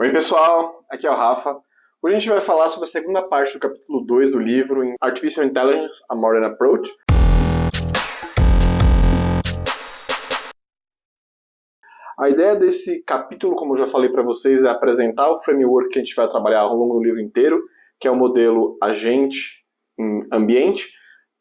Oi pessoal, aqui é o Rafa. Hoje a gente vai falar sobre a segunda parte do capítulo 2 do livro em Artificial Intelligence, A Modern Approach. A ideia desse capítulo, como eu já falei para vocês, é apresentar o framework que a gente vai trabalhar ao longo do livro inteiro, que é o modelo agente em ambiente.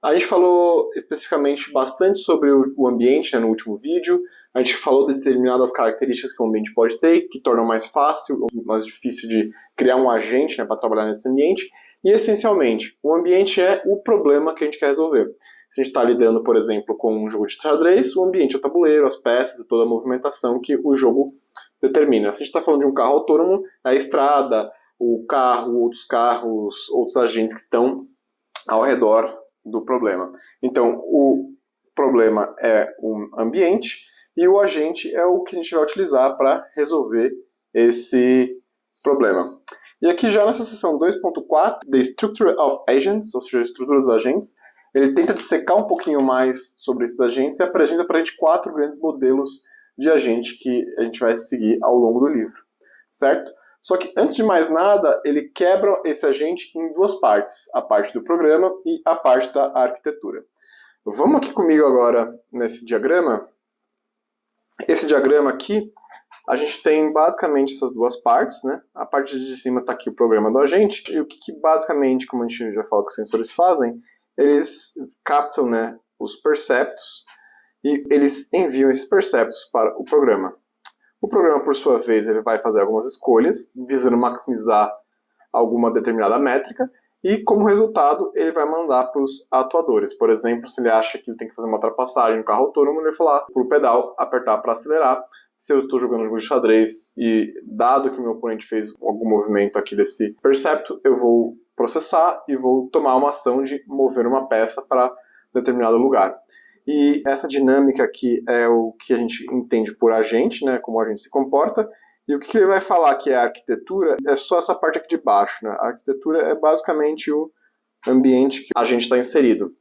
A gente falou especificamente bastante sobre o ambiente, no último vídeo. A gente falou de determinadas características que o ambiente pode ter, que tornam mais fácil ou mais difícil de criar um agente para trabalhar nesse ambiente. E, essencialmente, o ambiente é o problema que a gente quer resolver. Se a gente está lidando, por exemplo, com um jogo de xadrez, o ambiente é o tabuleiro, as peças e toda a movimentação que o jogo determina. Se a gente está falando de um carro autônomo, é a estrada, o carro, outros carros, outros agentes que estão ao redor do problema. Então, o problema é o ambiente e o agente é o que a gente vai utilizar para resolver esse problema. E aqui já nessa seção 2.4, The Structure of Agents, ou seja, a estrutura dos agentes, ele tenta dissecar um pouquinho mais sobre esses agentes e apresenta para a gente 4 grandes modelos de agente que a gente vai seguir ao longo do livro, certo? Só que, antes de mais nada, ele quebra esse agente em 2 partes, a parte do programa e a parte da arquitetura. Vamos aqui comigo agora nesse diagrama. Esse diagrama aqui, a gente tem basicamente essas 2 partes, né? A parte de cima está aqui o programa do agente, e o que basicamente, como a gente já falou que os sensores fazem, eles captam, né, os perceptos e eles enviam esses perceptos para o programa. O programa, por sua vez, ele vai fazer algumas escolhas, visando maximizar alguma determinada métrica, e como resultado, ele vai mandar para os atuadores. Por exemplo, se ele acha que ele tem que fazer uma ultrapassagem no carro autônomo, ele vai falar para o pedal, apertar para acelerar. Se eu estou jogando um jogo de xadrez e, dado que o meu oponente fez algum movimento aqui desse percepto, eu vou processar e vou tomar uma ação de mover uma peça para determinado lugar. E essa dinâmica aqui é o que a gente entende por agente, né, como a gente se comporta. E o que ele vai falar que é a arquitetura é só essa parte aqui de baixo, né? A arquitetura é basicamente o ambiente que a gente está inserido.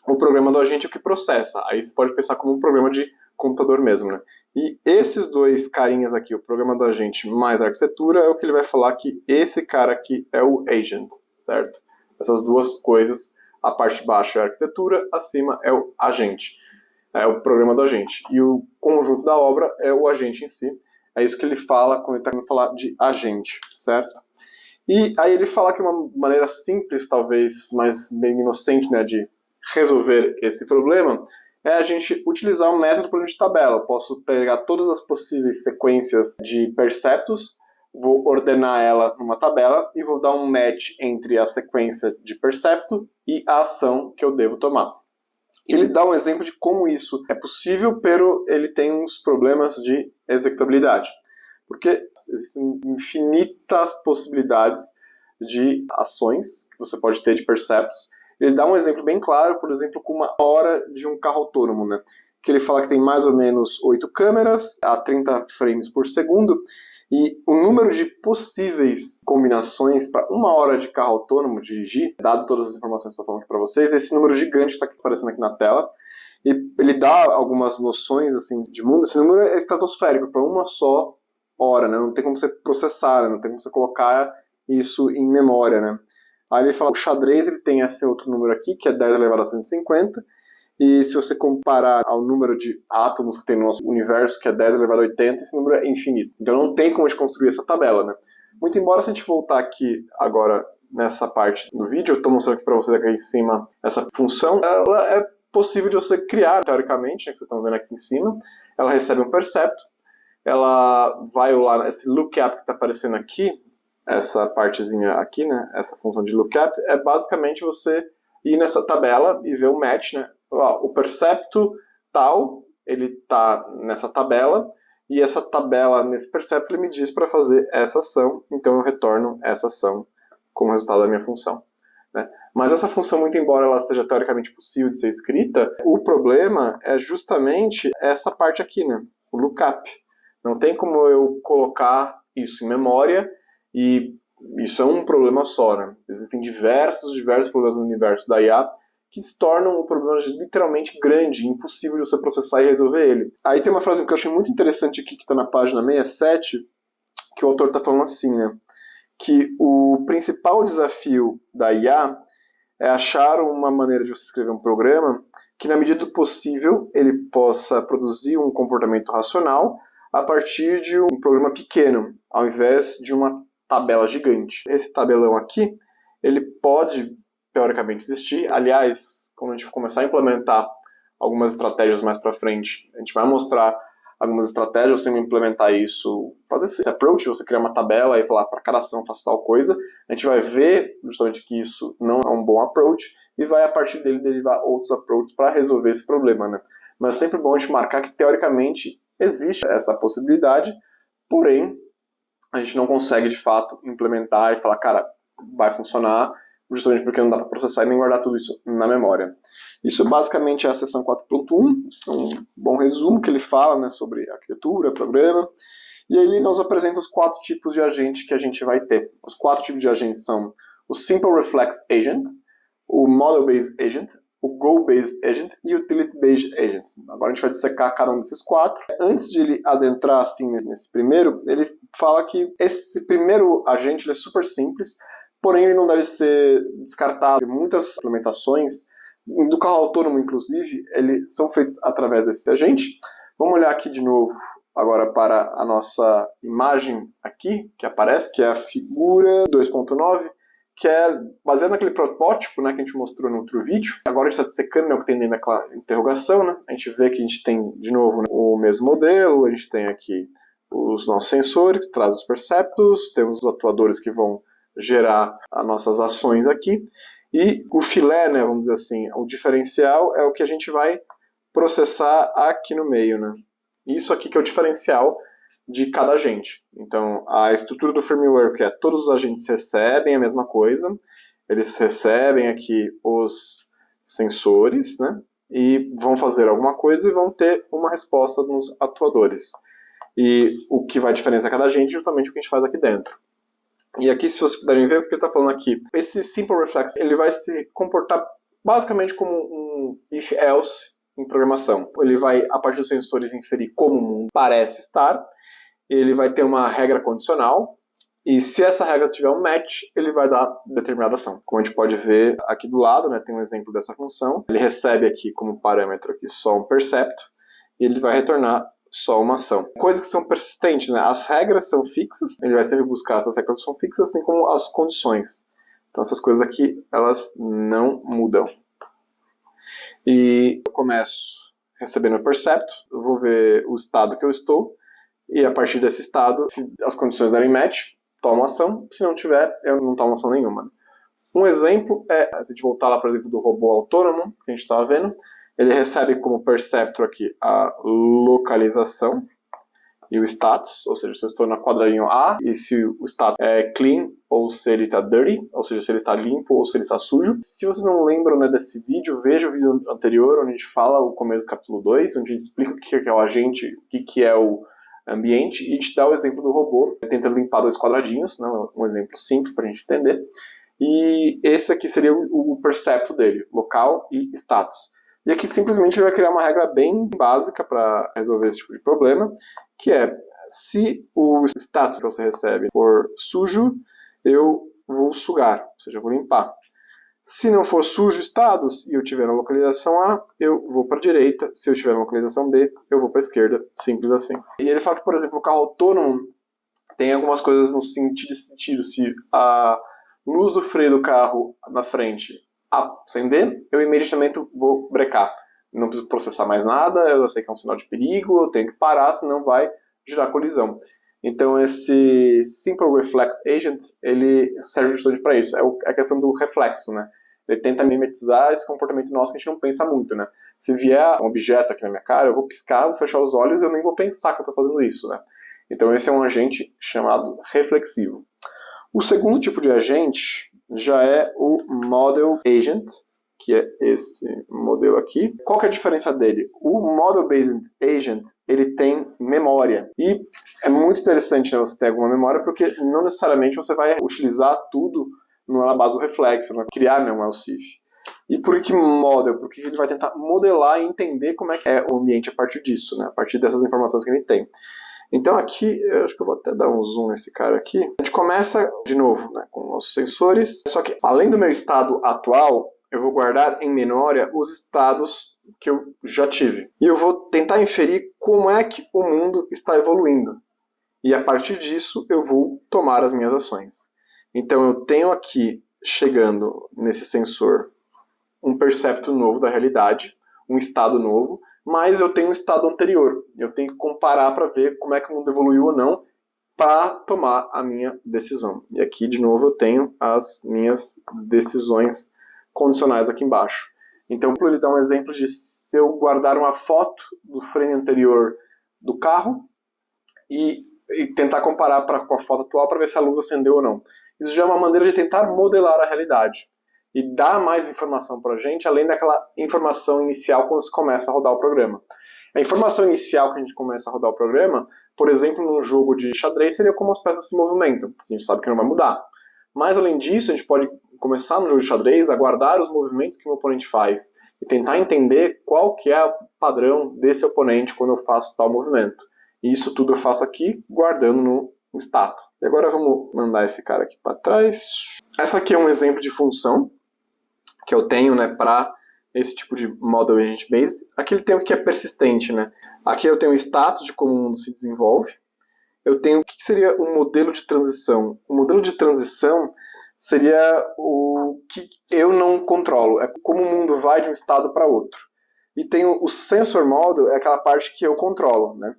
O programa do agente é o que processa. Aí você pode pensar como um programa de computador mesmo, né? E esses 2 carinhas aqui, o programa do agente mais a arquitetura, é o que ele vai falar que esse cara aqui é o agent, certo? Essas 2 coisas, a parte de baixo é a arquitetura, acima é o agente, é o programa do agente. E o conjunto da obra é o agente em si. É isso que ele fala quando ele está querendo falar de agente, certo? E aí ele fala que uma maneira simples, talvez, mas bem inocente, né, de resolver esse problema, é a gente utilizar um método por de tabela. Eu posso pegar todas as possíveis sequências de perceptos, vou ordenar ela numa tabela e vou dar um match entre a sequência de percepto e a ação que eu devo tomar. Ele dá um exemplo de como isso é possível, pero ele tem uns problemas de executabilidade. Porque existem infinitas possibilidades de ações que você pode ter de perceptos. Ele dá um exemplo bem claro, por exemplo, com uma hora de um carro autônomo, né? Que ele fala que tem mais ou menos 8 câmeras a 30 frames por segundo, e o número de possíveis combinações para uma hora de carro autônomo dirigir, dado todas as informações que eu estou falando aqui para vocês, esse número gigante está aparecendo aqui na tela, e ele dá algumas noções assim, de mundo. Esse número é estratosférico para uma só hora, né? Não tem como você processar, né? Não tem como você colocar isso em memória, né? Aí ele fala que o xadrez ele tem esse outro número aqui, que é 10 elevado a 150, e se você comparar ao número de átomos que tem no nosso universo, que é 10 elevado a 80, esse número é infinito. Então não tem como a gente construir essa tabela, né? Muito embora, se a gente voltar aqui agora nessa parte do vídeo, eu estou mostrando aqui para vocês aqui em cima essa função, ela é possível de você criar, teoricamente, né, que vocês estão vendo aqui em cima. Ela recebe um percepto, ela vai lá, esse lookup que está aparecendo aqui, essa partezinha aqui, né, essa função de lookup, é basicamente você ir nessa tabela e ver o match, né? O percepto tal, ele está nessa tabela, e essa tabela, nesse percepto, ele me diz para fazer essa ação, então eu retorno essa ação como resultado da minha função, né? Mas essa função, muito embora ela seja teoricamente possível de ser escrita, o problema é justamente essa parte aqui, né? O lookup. Não tem como eu colocar isso em memória, e isso é um problema só, né? Existem diversos problemas no universo da IA que se tornam um problema literalmente grande, impossível de você processar e resolver ele. Aí tem uma frase que eu achei muito interessante aqui, que está na página 67, que o autor está falando assim, né? Que o principal desafio da IA é achar uma maneira de você escrever um programa que, na medida do possível, ele possa produzir um comportamento racional a partir de um programa pequeno, ao invés de uma tabela gigante. Esse tabelão aqui, ele pode, teoricamente, existir. Aliás, quando a gente começar a implementar algumas estratégias mais para frente, a gente vai mostrar algumas estratégias, você implementar isso, fazer esse approach, você criar uma tabela e falar para cada ação faça tal coisa, a gente vai ver justamente que isso não é um bom approach e vai a partir dele derivar outros approaches para resolver esse problema, né? Mas é sempre bom a gente marcar que teoricamente existe essa possibilidade, porém a gente não consegue de fato implementar e falar, cara, vai funcionar, justamente porque não dá para processar e nem guardar tudo isso na memória. Isso basicamente é a seção 4.1, um bom resumo que ele fala, né, sobre arquitetura, programa, e aí ele nos apresenta os 4 tipos de agente que a gente vai ter. Os 4 tipos de agentes são o Simple Reflex Agent, o Model Based Agent, o Goal Based Agent e o Utility Based Agent. Agora a gente vai dissecar cada um desses 4. Antes de ele adentrar assim nesse primeiro, ele fala que esse primeiro agente ele é super simples, porém ele não deve ser descartado. Muitas implementações do carro autônomo, inclusive, eles são feitos através desse agente. Vamos olhar aqui de novo agora para a nossa imagem aqui, que aparece, que é a figura 2.9, que é baseada naquele protótipo, né, que a gente mostrou no outro vídeo. Agora a gente está dissecando, né, o que tem dentro daquela interrogação, né? A gente vê que a gente tem, de novo, né, o mesmo modelo, a gente tem aqui os nossos sensores, que trazem os perceptos, temos os atuadores que vão gerar as nossas ações aqui, e o filé, né, vamos dizer assim, o diferencial é o que a gente vai processar aqui no meio, né? Isso aqui que é o diferencial de cada agente. Então, a estrutura do framework é todos os agentes recebem a mesma coisa, eles recebem aqui os sensores, né, e vão fazer alguma coisa e vão ter uma resposta nos atuadores. E o que vai diferenciar cada agente é justamente o que a gente faz aqui dentro. E aqui, se vocês puderem ver o que ele está falando aqui, esse Simple Reflex ele vai se comportar basicamente como um if-else em programação. Ele vai, a partir dos sensores, inferir como o mundo parece estar, ele vai ter uma regra condicional, e se essa regra tiver um match, ele vai dar determinada ação. Como a gente pode ver aqui do lado, né, tem um exemplo dessa função. Ele recebe aqui como parâmetro aqui só um percepto, e ele vai retornar só uma ação. Coisas que são persistentes, né? As regras são fixas, ele vai sempre buscar essas regras que são fixas, assim como as condições. Então essas coisas aqui, elas não mudam. E eu começo recebendo o percepto, eu vou ver o estado que eu estou, e a partir desse estado, se as condições derem match, tomo ação, se não tiver, eu não tomo ação nenhuma. Um exemplo é, se a gente voltar lá, por exemplo, do robô autônomo, que a gente estava vendo, ele recebe como perceptor aqui a localização e o status, ou seja, se eu estou na quadradinho A, e se o status é clean, ou se ele está dirty, ou seja, se ele está limpo ou se ele está sujo. Se vocês não lembram, né, desse vídeo, veja o vídeo anterior, onde a gente fala o começo do capítulo 2, onde a gente explica o que é o agente, o que é o ambiente, e a gente dá o exemplo do robô, tentando limpar 2 quadradinhos, né, um exemplo simples para a gente entender. E esse aqui seria o percepto dele, local e status. E aqui simplesmente ele vai criar uma regra bem básica para resolver esse tipo de problema, que é, se o status que você recebe for sujo, eu vou sugar, ou seja, eu vou limpar. Se não for sujo o status e eu tiver na localização A, eu vou para a direita. Se eu tiver na localização B, eu vou para a esquerda. Simples assim. E ele fala que, por exemplo, o carro autônomo tem algumas coisas no sentido, se a luz do freio do carro na frente acender, eu imediatamente vou brecar. Não preciso processar mais nada, eu sei que é um sinal de perigo, eu tenho que parar, senão vai gerar colisão. Então esse Simple Reflex Agent, ele serve justamente para isso. É a questão do reflexo, né? Ele tenta mimetizar esse comportamento nosso que a gente não pensa muito, né? Se vier um objeto aqui na minha cara, eu vou piscar, vou fechar os olhos e eu nem vou pensar que eu estou fazendo isso, né? Então esse é um agente chamado reflexivo. O segundo tipo de agente já é o Model Agent, que é esse modelo aqui. Qual que é a diferença dele? O Model Based Agent, ele tem memória. E é muito interessante, né, você ter alguma memória, porque não necessariamente você vai utilizar tudo na base do reflexo, né? Criar um ELSIF. E por que model? Porque ele vai tentar modelar e entender como é que é o ambiente a partir disso, né? A partir dessas informações que ele tem. Então aqui, eu acho que eu vou até dar um zoom nesse cara aqui. A gente começa de novo, né, com nossos sensores, só que além do meu estado atual, eu vou guardar em memória os estados que eu já tive. E eu vou tentar inferir como é que o mundo está evoluindo. E a partir disso eu vou tomar as minhas ações. Então eu tenho aqui, chegando nesse sensor, um percepto novo da realidade, um estado novo, mas eu tenho um estado anterior. Eu tenho que comparar para ver como é que o mundo evoluiu ou não para tomar a minha decisão. E aqui, de novo, eu tenho as minhas decisões condicionais aqui embaixo. Então, ele dá um exemplo de se eu guardar uma foto do frame anterior do carro e tentar comparar com a foto atual para ver se a luz acendeu ou não. Isso já é uma maneira de tentar modelar a realidade e dar mais informação para a gente, além daquela informação inicial quando se começa a rodar o programa. A informação inicial que a gente começa a rodar o programa, por exemplo, num jogo de xadrez, seria como as peças se movimentam, porque a gente sabe que não vai mudar. Mas, além disso, a gente pode começar no jogo de xadrez a guardar os movimentos que o meu oponente faz e tentar entender qual que é o padrão desse oponente quando eu faço tal movimento. E isso tudo eu faço aqui, guardando no status. E agora vamos mandar esse cara aqui para trás. Essa aqui é um exemplo de função que eu tenho, né, para esse tipo de Model Agent Based. Aqui ele tem o que é persistente, né? Aqui eu tenho o status de como o mundo se desenvolve. Eu tenho o que seria um modelo de transição. O modelo de transição seria o que eu não controlo. É como o mundo vai de um estado para outro. E tem o Sensor Model, é aquela parte que eu controlo, né?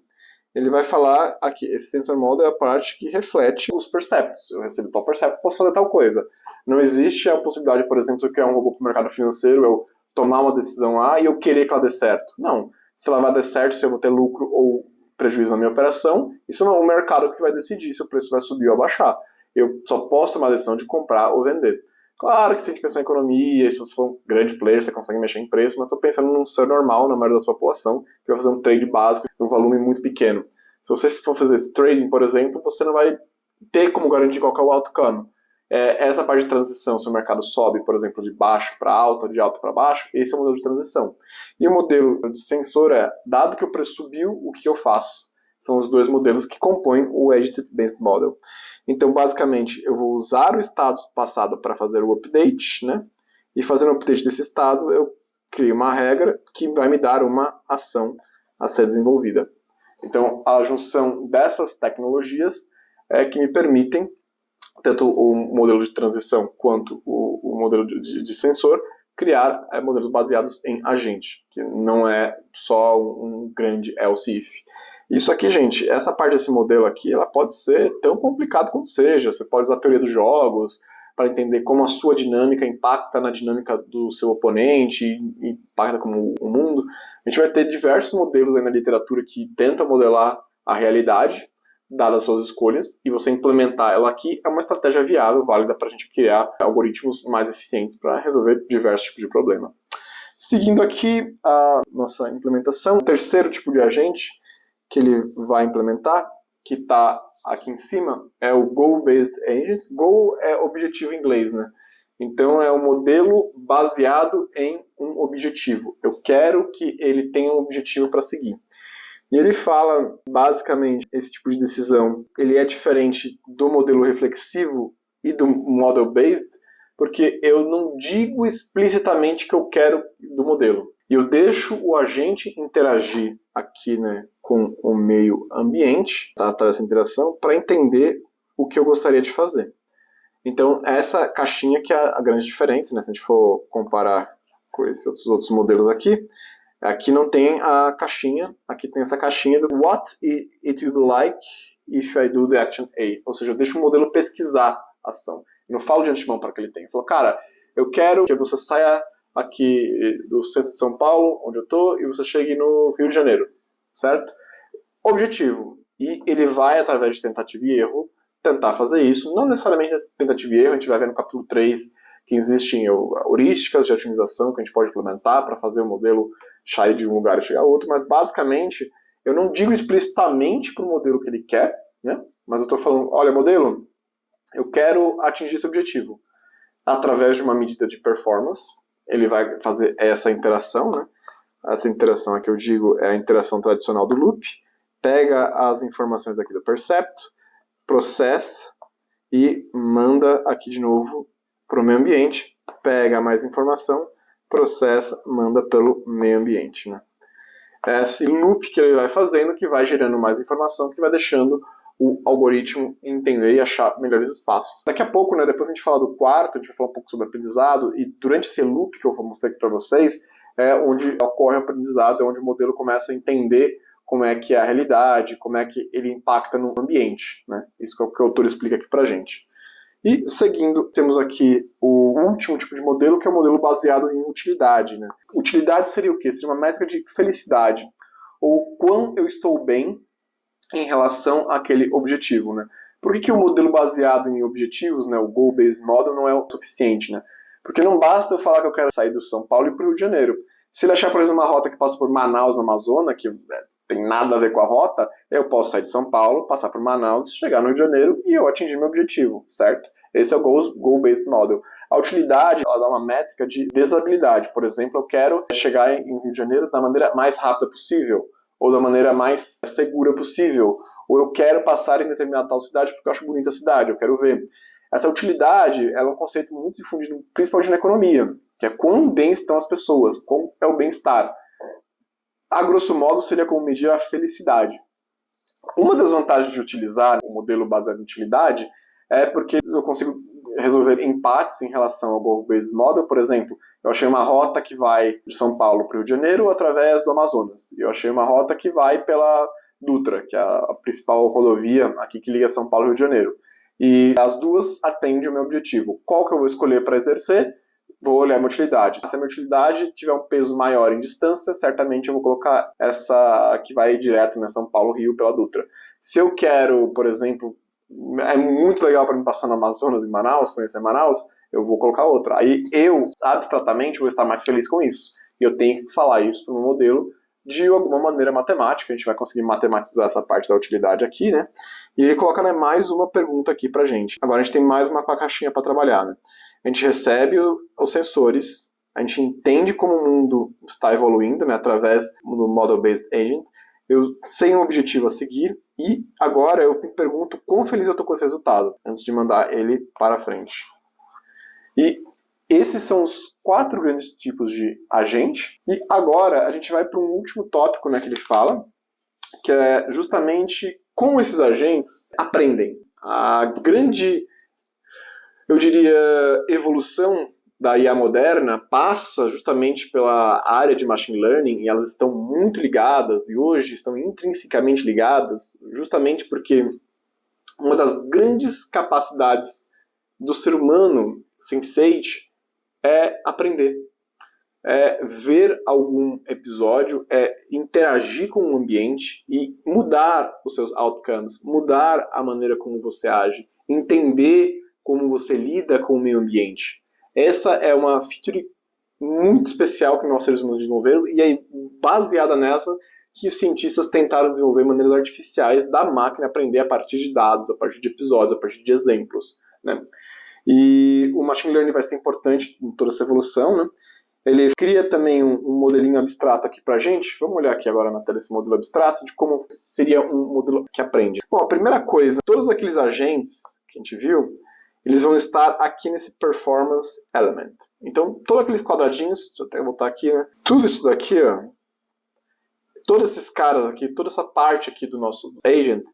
Ele vai falar aqui, esse Sensor Model é a parte que reflete os percepts. Eu recebo tal percepto, posso fazer tal coisa. Não existe a possibilidade, por exemplo, de eu criar um robô para o mercado financeiro, eu tomar uma decisão A e eu querer que ela dê certo. Não. Se ela vai dar certo, se eu vou ter lucro ou prejuízo na minha operação, isso não é o mercado que vai decidir se o preço vai subir ou abaixar. Eu só posso tomar a decisão de comprar ou vender. Claro que se a gente pensar em economia, se você for um grande player, você consegue mexer em preço, mas estou pensando num ser normal, na maioria da população, que vai fazer um trade básico, um volume muito pequeno. Se você for fazer esse trading, por exemplo, você não vai ter como garantir qual que é o outcome. Essa parte de transição, se o mercado sobe, por exemplo, de baixo para alto, de alto para baixo, esse é o modelo de transição. E o modelo de sensor é, dado que o preço subiu, o que eu faço? São os dois modelos que compõem o Agent Based Model. Então, basicamente, eu vou usar o estado passado para fazer o update, né? E fazendo o update desse estado, eu crio uma regra que vai me dar uma ação a ser desenvolvida. Então, a junção dessas tecnologias é que me permitem tanto o modelo de transição quanto o modelo de sensor, criar modelos baseados em agente, que não é só um grande else if. Isso aqui, gente, essa parte desse modelo aqui, ela pode ser tão complicada quanto seja. Você pode usar a teoria dos jogos para entender como a sua dinâmica impacta na dinâmica do seu oponente, impacta como o mundo. A gente vai ter diversos modelos aí na literatura que tentam modelar a realidade, dadas as suas escolhas, e você implementar ela aqui é uma estratégia viável, válida para a gente criar algoritmos mais eficientes para resolver diversos tipos de problema. Seguindo aqui a nossa implementação, o terceiro tipo de agente que ele vai implementar, que está aqui em cima, é o Goal-Based Agent. Goal é objetivo em inglês, né? Então é um modelo baseado em um objetivo. Eu quero que ele tenha um objetivo para seguir. E ele fala, basicamente, esse tipo de decisão, ele é diferente do modelo reflexivo e do model-based, porque eu não digo explicitamente que eu quero do modelo. E eu deixo o agente interagir aqui, né, com o meio ambiente, tá, dessa interação, para entender o que eu gostaria de fazer. Então, essa caixinha que é a grande diferença, né, se a gente for comparar com esses outros modelos aqui. Aqui não tem a caixinha, aqui tem essa caixinha do What it will be like if I do the action A. Ou seja, eu deixo o modelo pesquisar a ação. Eu não falo de antemão para que ele tenha. Eu falo, cara, eu quero que você saia aqui do centro de São Paulo, onde eu estou, e você chegue no Rio de Janeiro, certo? Objetivo. E ele vai, através de tentativa e erro, tentar fazer isso. Não necessariamente tentativa e erro, a gente vai ver no capítulo 3 que existem heurísticas de otimização que a gente pode implementar para fazer o modelo sair de um lugar e chegar a outro, mas basicamente eu não digo explicitamente para o modelo que ele quer, né? Mas eu estou falando, olha modelo, eu quero atingir esse objetivo. Através de uma medida de performance, ele vai fazer essa interação, né? Essa interação que eu digo é a interação tradicional do loop, pega as informações aqui do percepto, processa e manda aqui de novo para o meio ambiente, pega mais informação, processa, manda pelo meio ambiente, né? É esse loop que ele vai fazendo, que vai gerando mais informação, que vai deixando o algoritmo entender e achar melhores espaços. Daqui a pouco, né, depois a gente fala do quarto, a gente vai falar um pouco sobre aprendizado, e durante esse loop que eu vou mostrar aqui para vocês, é onde ocorre o aprendizado, é onde o modelo começa a entender como é que é a realidade, como é que ele impacta no ambiente, né? Isso que é o que o autor explica aqui pra gente. E seguindo, temos aqui o último tipo de modelo, que é o modelo baseado em utilidade, né? Utilidade seria o quê? Seria uma métrica de felicidade, ou quão eu estou bem em relação àquele objetivo, né? Por que o modelo baseado em objetivos, né, o Goal-Based Model, não é o suficiente, né? Porque não basta eu falar que eu quero sair do São Paulo e ir para o Rio de Janeiro. Se ele achar, por exemplo, uma rota que passa por Manaus, no Amazonas, que tem nada a ver com a rota, eu posso sair de São Paulo, passar por Manaus, chegar no Rio de Janeiro e eu atingir meu objetivo, certo? Esse é o Goal-Based Model. A utilidade, ela dá uma métrica de desabilidade. Por exemplo, eu quero chegar em Rio de Janeiro da maneira mais rápida possível, ou da maneira mais segura possível, ou eu quero passar em determinada tal cidade porque eu acho bonita a cidade, eu quero ver. Essa utilidade ela é um conceito muito difundido, principalmente na economia, que é quão bem estão as pessoas, como é o bem-estar. A grosso modo seria como medir a felicidade. Uma das vantagens de utilizar o modelo baseado em utilidade é porque eu consigo resolver empates em relação ao Goal-Based Model. Por exemplo, eu achei uma rota que vai de São Paulo para o Rio de Janeiro através do Amazonas. E eu achei uma rota que vai pela Dutra, que é a principal rodovia aqui que liga São Paulo e Rio de Janeiro. E as duas atendem o meu objetivo. Qual que eu vou escolher para exercer? Vou olhar a minha utilidade. Se a minha utilidade tiver um peso maior em distância, certamente eu vou colocar essa que vai direto, né, São Paulo-Rio pela Dutra. Se eu quero, por exemplo, é muito legal para me passar no Amazonas, em Manaus, conhecer Manaus, eu vou colocar outra. Aí eu, abstratamente, vou estar mais feliz com isso. E eu tenho que falar isso para o meu modelo de alguma maneira matemática. A gente vai conseguir matematizar essa parte da utilidade aqui, né? E ele coloca, né, mais uma pergunta aqui pra gente. Agora a gente tem mais uma caixinha para trabalhar, né? A gente recebe os sensores, a gente entende como o mundo está evoluindo, né, através do Model-Based Agent. Eu sei um objetivo a seguir e agora eu me pergunto quão feliz eu estou com esse resultado antes de mandar ele para frente. E esses são os 4 grandes tipos de agente. E agora a gente vai para um último tópico, né, que ele fala, que é justamente como esses agentes aprendem. A grande, eu diria, evolução da IA moderna passa justamente pela área de Machine Learning, e elas estão muito ligadas, e hoje estão intrinsecamente ligadas, justamente porque uma das grandes capacidades do ser humano, sensate, é aprender. É ver algum episódio, é interagir com o ambiente e mudar os seus outcomes, mudar a maneira como você age, entender como você lida com o meio ambiente. Essa é uma feature muito especial que nós seres humanos desenvolveram, e aí, baseada nessa, que os cientistas tentaram desenvolver maneiras artificiais da máquina aprender a partir de dados, a partir de episódios, a partir de exemplos, né? E o Machine Learning vai ser importante em toda essa evolução, né? Ele cria também um modelinho abstrato aqui pra gente. Vamos olhar aqui agora na tela esse modelo abstrato de como seria um modelo que aprende. Bom, a primeira coisa, todos aqueles agentes que a gente viu, eles vão estar aqui nesse Performance Element. Então, todos aqueles quadradinhos, deixa eu até voltar aqui, né? Tudo isso daqui, ó, todos esses caras aqui, toda essa parte aqui do nosso agent,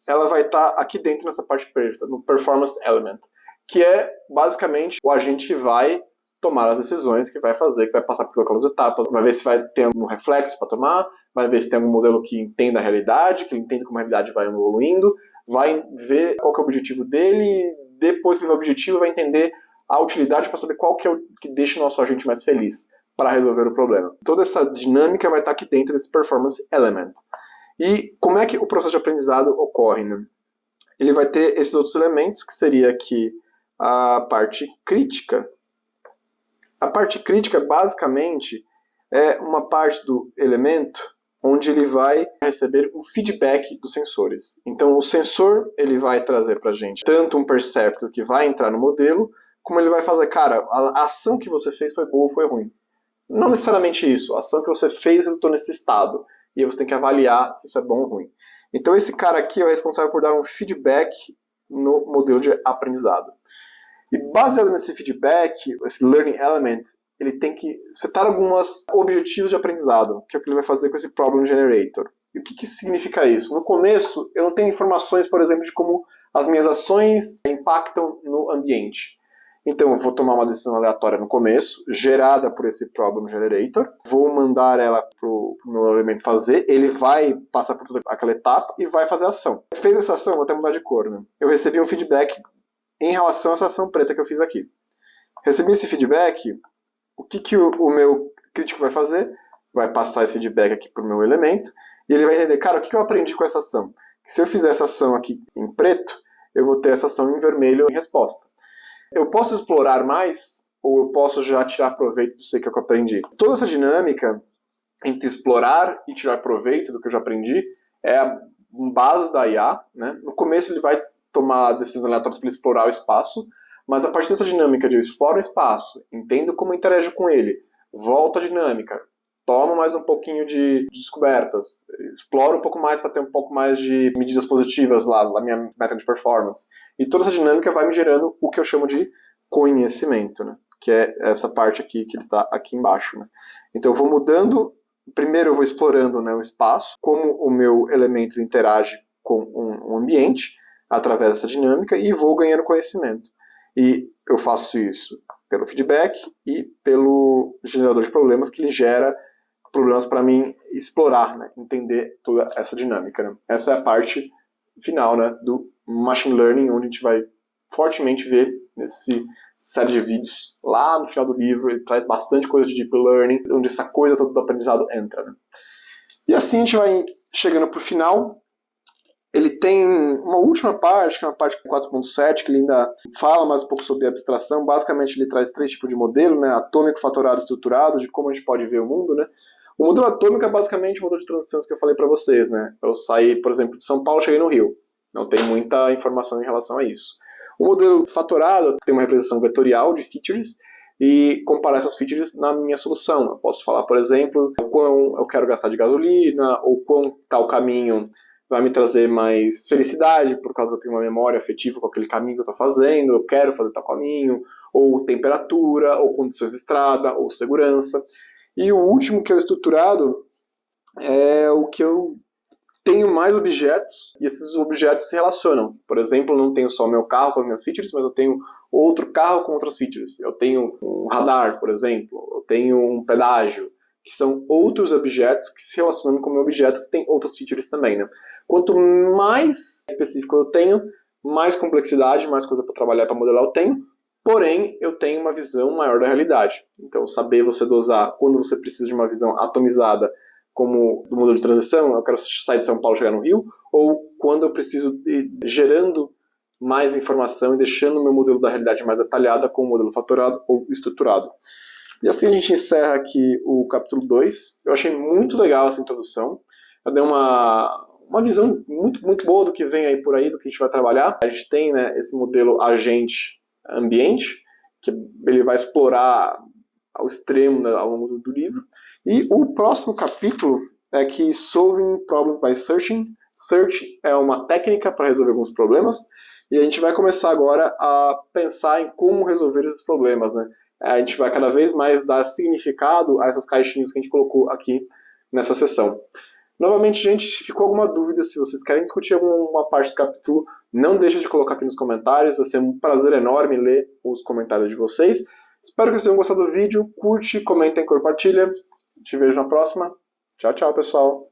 ela vai estar aqui dentro nessa parte preta, no Performance Element, que é basicamente o agente que vai tomar as decisões, que vai fazer, que vai passar por aquelas etapas, vai ver se vai ter algum reflexo para tomar, vai ver se tem algum modelo que entenda a realidade, que entenda como a realidade vai evoluindo, vai ver qual que é o objetivo dele, e depois que ele vê o objetivo, vai entender a utilidade para saber qual que é o que deixa o nosso agente mais feliz para resolver o problema. Toda essa dinâmica vai estar aqui dentro desse Performance Element. E como é que o processo de aprendizado ocorre, né? Ele vai ter esses outros elementos, que seria aqui a parte crítica. A parte crítica, basicamente, é uma parte do elemento onde ele vai receber o feedback dos sensores. Então, o sensor ele vai trazer para a gente tanto um perceptor que vai entrar no modelo, como ele vai fazer, cara, a ação que você fez foi boa ou foi ruim. Não necessariamente isso, a ação que você fez resultou nesse estado, e aí você tem que avaliar se isso é bom ou ruim. Então esse cara aqui é o responsável por dar um feedback no modelo de aprendizado. E baseado nesse feedback, esse learning element, ele tem que setar alguns objetivos de aprendizado, que é o que ele vai fazer com esse problem generator. E o que significa isso? No começo, eu não tenho informações, por exemplo, de como as minhas ações impactam no ambiente. Então eu vou tomar uma decisão aleatória no começo, gerada por esse problem generator, vou mandar ela para o meu elemento fazer, ele vai passar por toda aquela etapa e vai fazer a ação. Fez essa ação, vou até mudar de cor, né? Eu recebi um feedback em relação a essa ação preta que eu fiz aqui. Recebi esse feedback, o que o meu crítico vai fazer? Vai passar esse feedback aqui para o meu elemento, e ele vai entender, cara, o que eu aprendi com essa ação? Se eu fizer essa ação aqui em preto, eu vou ter essa ação em vermelho em resposta. Eu posso explorar mais, ou eu posso já tirar proveito disso que eu aprendi? Toda essa dinâmica entre explorar e tirar proveito do que eu já aprendi é a base da IA, né? No começo ele vai tomar decisões aleatórias para explorar o espaço, mas a partir dessa dinâmica de eu exploro o espaço, entendo como interajo com ele, volto à dinâmica, tomo mais um pouquinho de descobertas, exploro um pouco mais para ter um pouco mais de medidas positivas lá na minha meta de performance. E toda essa dinâmica vai me gerando o que eu chamo de conhecimento, né? Que é essa parte aqui que ele está aqui embaixo. Né? Então eu vou mudando, primeiro eu vou explorando, né, o espaço, como o meu elemento interage com um ambiente, através dessa dinâmica, e vou ganhando conhecimento. E eu faço isso pelo feedback e pelo gerador de problemas, que ele gera problemas para mim explorar, né, entender toda essa dinâmica. Né? Essa é a parte final, né, do Machine Learning, onde a gente vai fortemente ver nesse série de vídeos lá no final do livro. Ele traz bastante coisa de Deep Learning, onde essa coisa toda do aprendizado entra. Né? E assim a gente vai chegando para o final. Ele tem uma última parte, que é uma parte 4.7, que ele ainda fala mais um pouco sobre abstração. Basicamente ele traz 3 tipos de modelo, né? Atômico, fatorado e estruturado, de como a gente pode ver o mundo, né? O modelo atômico é basicamente o modelo de transições que eu falei para vocês, né? Eu saí, por exemplo, de São Paulo, cheguei no Rio. Não tem muita informação em relação a isso. O modelo fatorado tem uma representação vetorial de features e comparar essas features na minha solução. Eu posso falar, por exemplo, o quão eu quero gastar de gasolina, ou quão tal caminho vai me trazer mais felicidade, por causa que eu tenho uma memória afetiva com aquele caminho que eu estou fazendo, eu quero fazer tal caminho, ou temperatura, ou condições de estrada, ou segurança. E o último, que é o estruturado, é o que eu tenho mais objetos, e esses objetos se relacionam. Por exemplo, eu não tenho só o meu carro com as minhas features, mas eu tenho outro carro com outras features. Eu tenho um radar, por exemplo, eu tenho um pedágio, que são outros objetos que se relacionam com o meu objeto, que tem outras features também, né? Quanto mais específico eu tenho, mais complexidade, mais coisa para trabalhar, para modelar eu tenho, porém eu tenho uma visão maior da realidade. Então saber você dosar quando você precisa de uma visão atomizada, como do modelo de transição, eu quero sair de São Paulo e chegar no Rio, ou quando eu preciso ir gerando mais informação e deixando o meu modelo da realidade mais detalhada com o modelo fatorado ou estruturado. E assim a gente encerra aqui o capítulo 2. Eu achei muito legal essa introdução. Eu dei uma visão muito boa do que vem aí por aí, do que a gente vai trabalhar. A gente tem, né, esse modelo agente-ambiente, que ele vai explorar ao extremo, né, ao longo do livro. E o próximo capítulo é que Solving Problems by Searching. Search é uma técnica para resolver alguns problemas, e a gente vai começar agora a pensar em como resolver esses problemas, né? A gente vai cada vez mais dar significado a essas caixinhas que a gente colocou aqui nessa sessão. Novamente, gente, se ficou alguma dúvida, se vocês querem discutir alguma parte do capítulo, não deixe de colocar aqui nos comentários. Vai ser um prazer enorme ler os comentários de vocês. Espero que vocês tenham gostado do vídeo. Curte, comenta e compartilha. Te vejo na próxima. Tchau, tchau, pessoal.